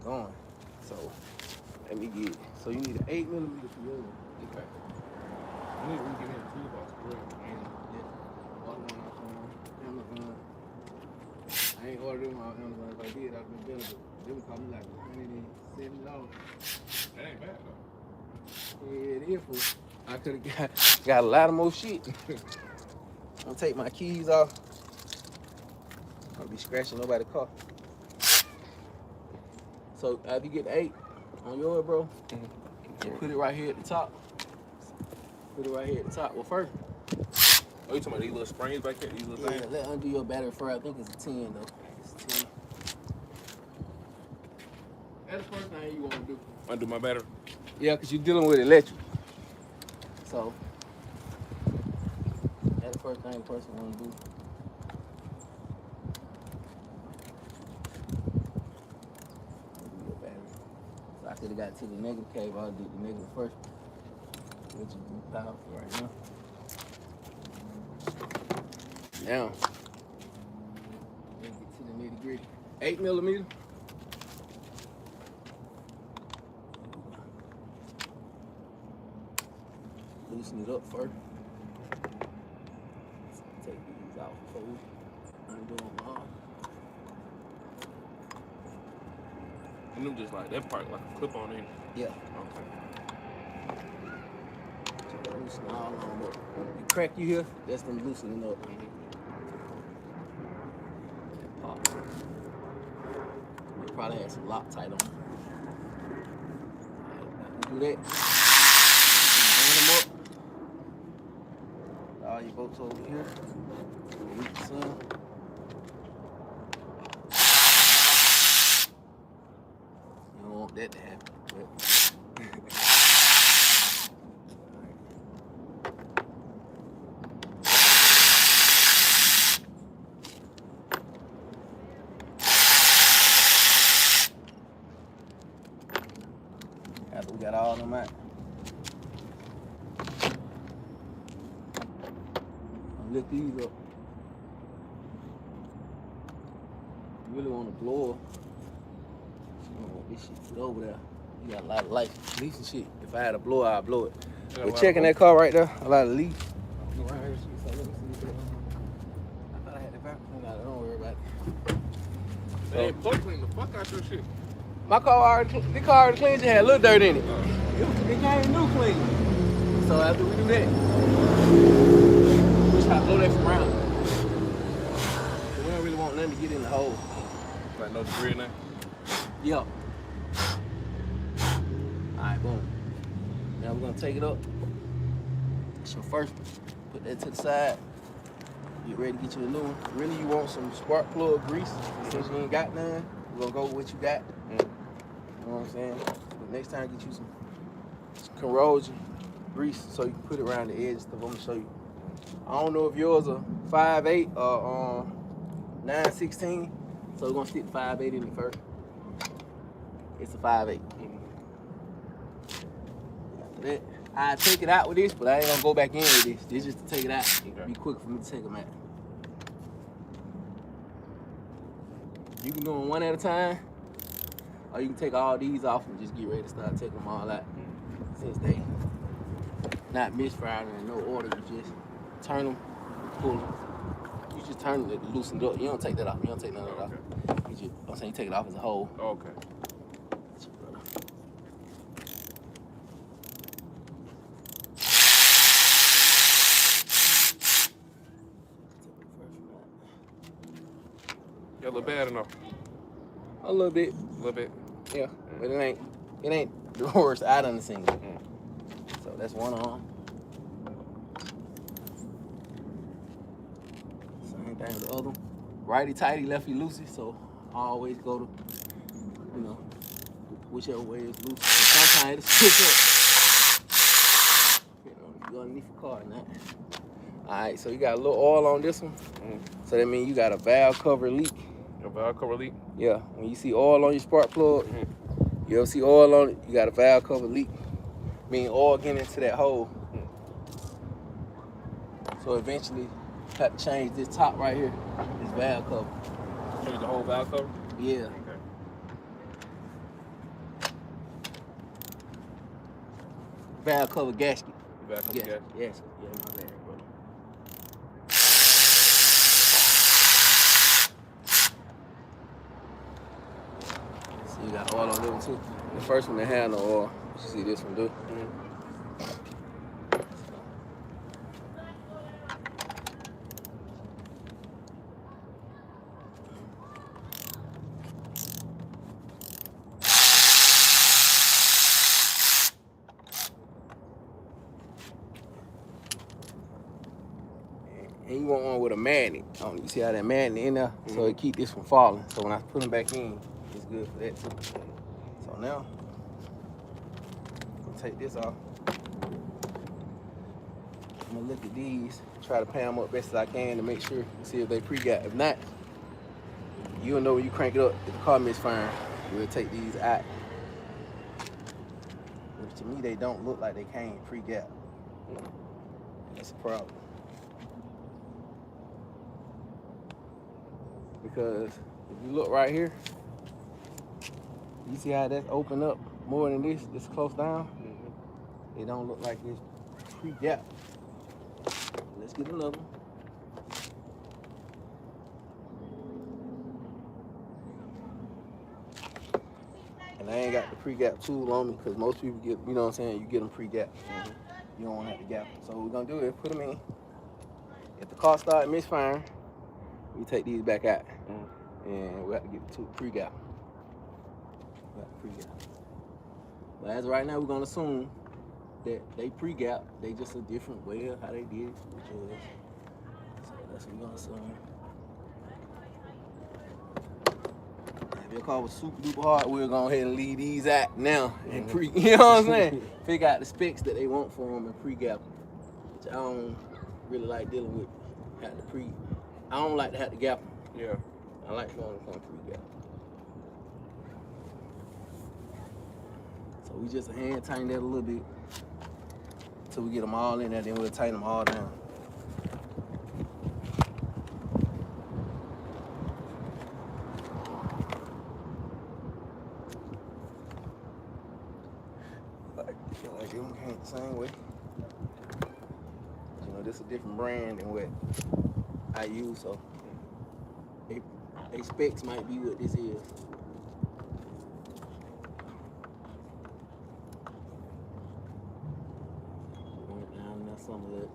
going. So let me get. So you need an 8mm for yours. Okay. I need to get in a toolbox for real. Amazon. I ain't ordered them on Amazon. If I did, I'd been better. But they would cost me like $170. That ain't bad though. Yeah, it is. Fool. I could have got a lot of more shit. I'm gonna take my keys off. I'll be scratching nobody's car. So after you get the 8 on yours, bro, put it right here at the top. Put it right here at the top. Well, first. Oh, you talking about these little springs back there? These little things? Let undo your battery first. I think it's a 10 though. It's 10. That's the first thing you want to do. Undo my battery? Yeah, because you're dealing with electric. So that's the first thing the person want to do. Undo your battery. So I could have got to the negative cable. I'll do the negative first. Which is powerful right now. Now, let's get to the nitty gritty. 8mm. Loosen it up first. Take these out before we undo them all. And them just like that part, like a clip on in. Yeah. Okay. So loosen all of them up. The crack you hear, that's them loosening up. Pop. You probably had some Loctite on. Alright, do that. Line them up. All your bolts over here. Reach some. You don't want that to happen. After we got all them out. Lift these up. You really want to blow her. You don't want this shit to get over there. You got a lot of light leaks and shit. If I had a blower, I'd blow it. We're checking that car right there. A lot of leaks. I thought I had the vacuum cleaner. Don't worry about it. They ain't plug clean the fuck out your shit. My car already, the car already cleaned. It had a little dirt in it. It came new clean. So after we do that, we try to blow that from around. We don't really want nothing to get in the hole. Like no debris in there? Yeah. Alright, boom. Now we're gonna take it up. So first, put that to the side. Get ready to get you a new one. Really, you want some spark plug grease. Since you ain't got none, we're gonna go with what you got. You know what I'm saying? But next time, get you some corrosion grease so you can put it around the edge stuff. I'm gonna show you. I don't know if yours are 5/8 or 9/16, so we're gonna stick 5/8 in it first. It's a 5/8. After that, I take it out with this, but I ain't gonna go back in with this. This is just to take it out. It'll be quick for me to take them out. You can do them one at a time, or you can take all these off and just get ready to start taking them all out. Since they not misfiring in no order, you just turn them, pull them. You just turn them to loosen it up. You don't take that off. You don't take none of that off. You just, I'm saying you take it off as a whole. Okay. You a little bad enough? A little bit. A little bit. Yeah, but it ain't the worst I done seen. So that's one arm. Same thing with the other one. Righty tighty, lefty loosey. So I always go to, you know, whichever way is loose. Sometimes it'll switch up. You know, you underneath the car or not. Alright, so you got a little oil on this one. So that means you got a valve cover leak. A valve cover leak? Yeah, when you see oil on your spark plug, you ever see oil on it, you got a valve cover leak. Meaning oil getting into that hole. So eventually, you have to change this top right here, this valve cover. Change the whole valve cover? Yeah. valve cover gasket. Back up, Yes, yeah. yes, yeah, my bad, bro. So you got oil on them too. The first one that had no oil. You see this one do? And you want one with a magnet. You see how that magnet in there? So it keep this from falling. So when I put them back in, it's good for that too. So now, I'm gonna take this off. I'm gonna look at these, try to pan them up best as I can to make sure, see if they pre-got. If not, you'll know when you crank it up, if the car misfiring, we'll take these out. Which to me, they don't look like they came pre-gap. That's a problem. Because if you look right here, you see how that's opened up more than this close down? It don't look like it's pre-gap. Let's get another one. And I ain't got the pre-gap tool on me because most people get, you know what I'm saying, you get them pre-gap. You don't want to have to gap them. So what we're going to do is put them in. If the car starts misfiring, we take these back out. And we have to get the pre-gap. We have to pre-gap. But as of right now, we're going to assume that they pre-gap. They just a different way of how they did it. So that's what we're going to assume. If your car was super duper hard, we'll go ahead and leave these out now and you know what I'm saying? Figure out the specs that they want for them and pre-gap them, which I don't really like dealing with. I don't like to have to gap them. Yeah. I like going to come pre-gap. So we just hand tighten that a little bit until we get them all in there, then we'll tighten them all down. Like them came the same way. You know, this is a different brand than what I use, so they specs might be what this is. Went down there some of it.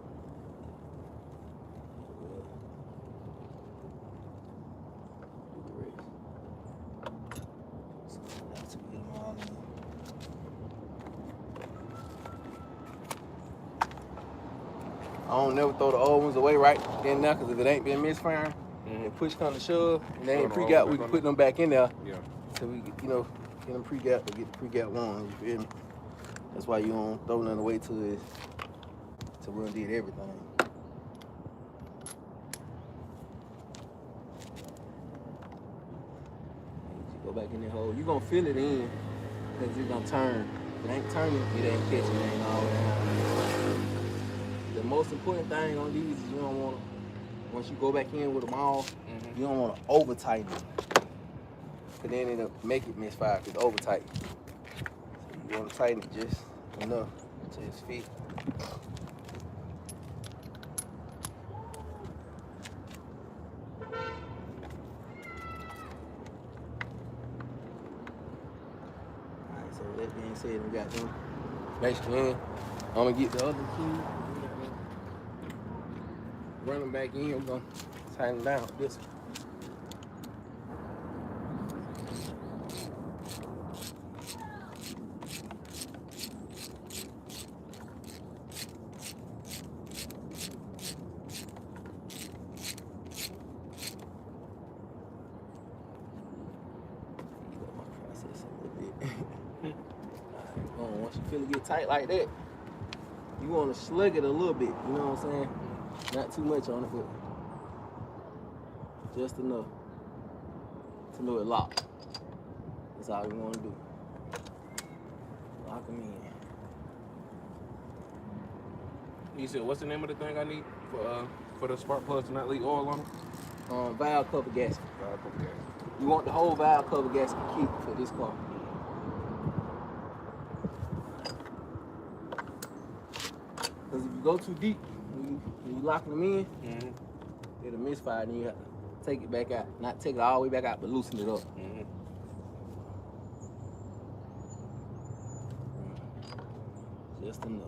Do the rest. So that's to get them all in. I don't never throw the old ones away right in there, because if it ain't been misfiring, and push come to shove, and they ain't pre-gap, we can put them back in there. Yeah. So we, you know, get them pre-gap or get the pre-gap ones, you feel me? That's why you don't throw none away till we done did everything. You go back in that hole, you gonna feel it in, because it's gonna turn. If it ain't turning, it ain't catching, it ain't all the way down. The most important thing on these is you don't want to, once you go back in with them all, you don't want to over tighten them. Because then it'll make it misfire because it's over tight. So you want to tighten it just enough to its fit. Alright, so with that being said, we got them basically in. I'm going to get the other key. Run them back in, we're gonna tighten them down with this one. Process a little bit. Alright, once you feel it get tight like that, you want to slug it a little bit, you know what I'm saying? Not too much on it, but just enough to know it locked. That's all we want to do. Lock them in. You said, what's the name of the thing I need for the spark plugs to not leak oil on them? Valve cover gasket. Valve cover gasket. You want the whole valve cover gasket kit for this car. Because if you go too deep, when you locking them in, Mm-hmm. it'll misfire, and you have to take it back out. Not take it all the way back out, but loosen it up. Mm-hmm. Just enough.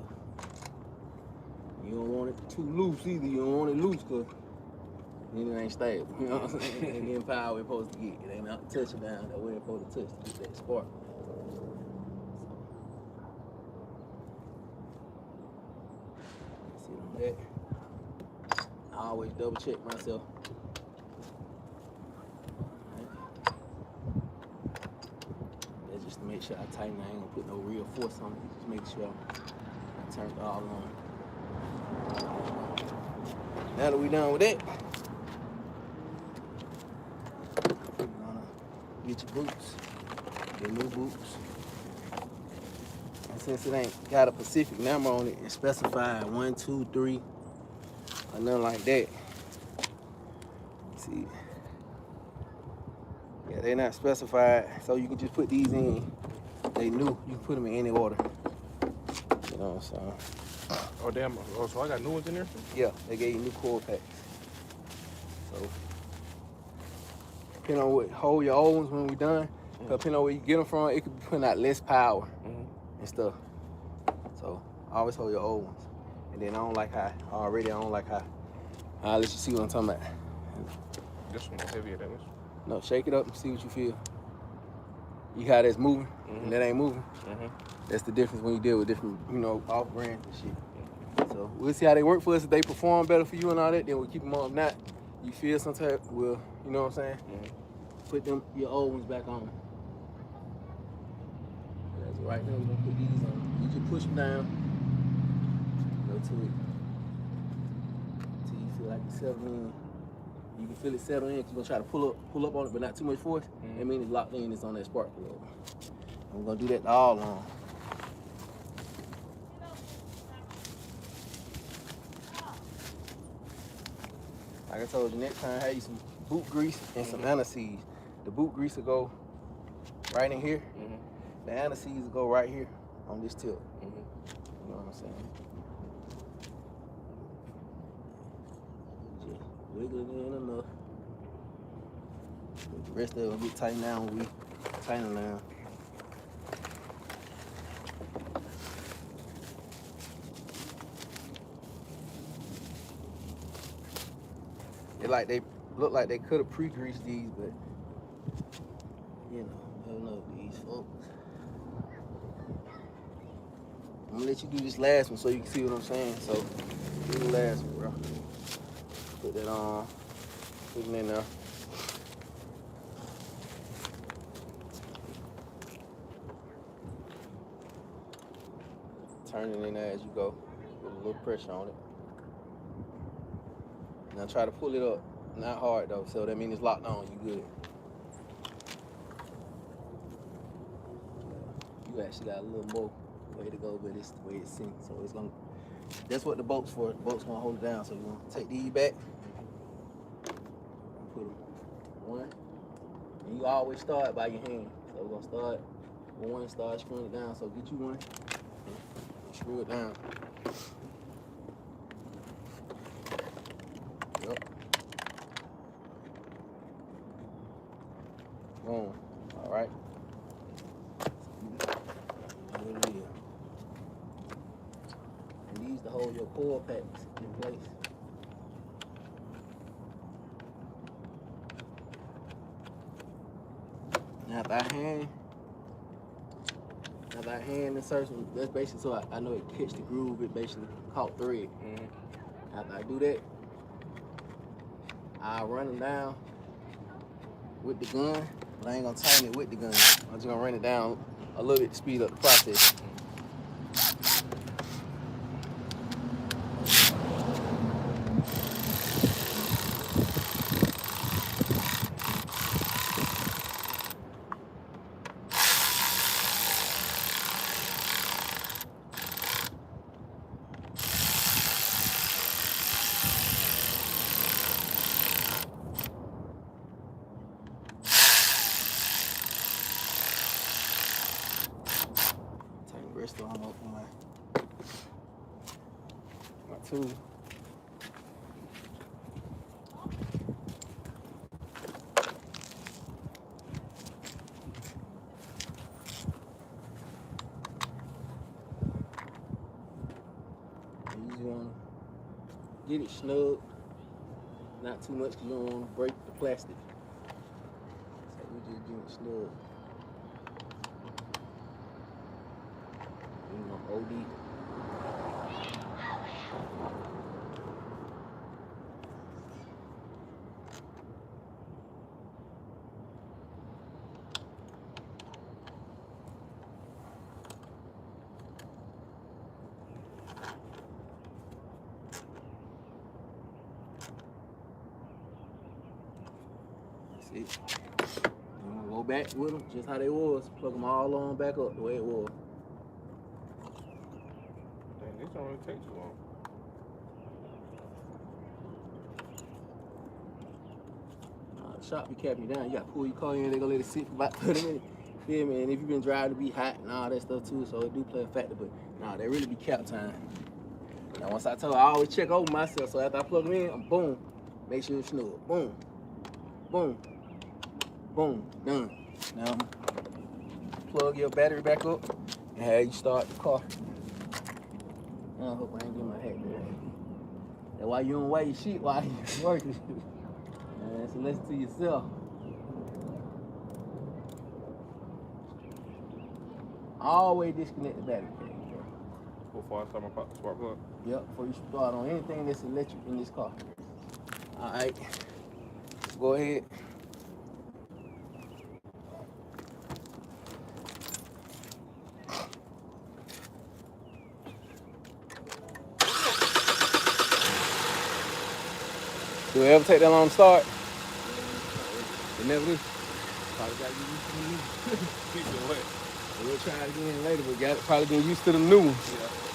You don't want it too loose either. You don't want it loose because then it ain't stable. You know what I'm saying? It ain't getting power it's supposed to get. It ain't out touching down that way it's supposed to touch to get that spark. See on that. I always double check myself. That's just to make sure I tighten. I ain't gonna put no real force on it. Just make sure I turn it all on. Now that we done with that, you're gonna get your boots, your new boots. And since it ain't got a specific number on it, it's specified 1, 2, 3, or nothing like that. See, yeah, they're not specified, so you can just put these in. They new, you can put them in any order. You know what I'm saying? Oh, damn. Oh, so I got new ones in there? Yeah, they gave you new core packs. So, depending on what hold your old ones when we done, depending on where you get them from, it could be putting out less power and stuff. So, always hold your old ones. And then I don't like how, I'll let you see what I'm talking about. This one heavier than this. No, shake it up and see what you feel. You how that's moving and that ain't moving. That's the difference when you deal with different, off brands and shit. So we'll see how they work for us. If they perform better for you and all that, then we'll keep them on. If not, you feel some type, we'll, you know what I'm saying? Put your old ones back on. That's right now, we're gonna put these on. You just push them down. Go to it. Until you feel like it's settling in. You can feel it settle in, because you're gonna try to pull up on it, but not too much force. That means it's locked in, it's on that spark plug. And we're gonna do that all along. Like I told you, next time, have you some boot grease and some aniseed. The boot grease will go right in here. The aniseed will go right here on this tip. You know what I'm saying? Just wiggle it in enough. But the rest of it will get tightened down when we tighten it down. They look like they could have pre-greased these, but never know these folks. I'm gonna let you do this last one so you can see what I'm saying. So do the last one, bro. Put that on. Put it in there. Turn it in there as you go. Put a little pressure on it. Now try to pull it up. Not hard though, so that means it's locked on. You good. You actually got a little more way to go, but it's the way it's synced. So it's gonna. That's what the bolt's for. The bolt's gonna hold it down. So you're gonna take these back. And put them one. And you always start by your hand. So we're gonna start with one. Start screwing it down. So get you one. And screw it down. Yep. Boom. All right. What it is. And these to hold your core packs in place. Now if I hand insertion, that's basically so I know it catch the groove. It basically caught thread. After I do that, I run them down with the gun, but I ain't gonna tighten it with the gun. I'm just gonna run it down a little bit to speed up the process. Bristol, I'm open my. Got two. You just want to get it snug, not too much because you don't want to break the plastic. So we just get it snug. You know, OD. That's it. You want to go back with them just how they was. Plug them all on back up the way it was. Dang, this don't really take too long. The shop be capping you down. You got to pull your car in. They gonna let it sit for about 30 minutes. Yeah, man. If you've been driving to be hot and all that stuff too, so it do play a factor. But nah, they really be cap time. Now once I told, I always check over myself. So after I plug them in, I'm boom. Make sure it's snug. Boom, boom, boom. Done. Now plug your battery back up and have you start the car. I hope I ain't get my hat there. That's why you don't wear your shit while you working. Man, so listen to yourself. Always disconnect the battery cable, bro. Before I start my spark plug. Yep, before you start on anything that's electric in this car. Alright. Go ahead. Do it ever take that long to start? It never do. Probably got you used to the new. We'll try it again later, but probably getting used to the new one. Yeah.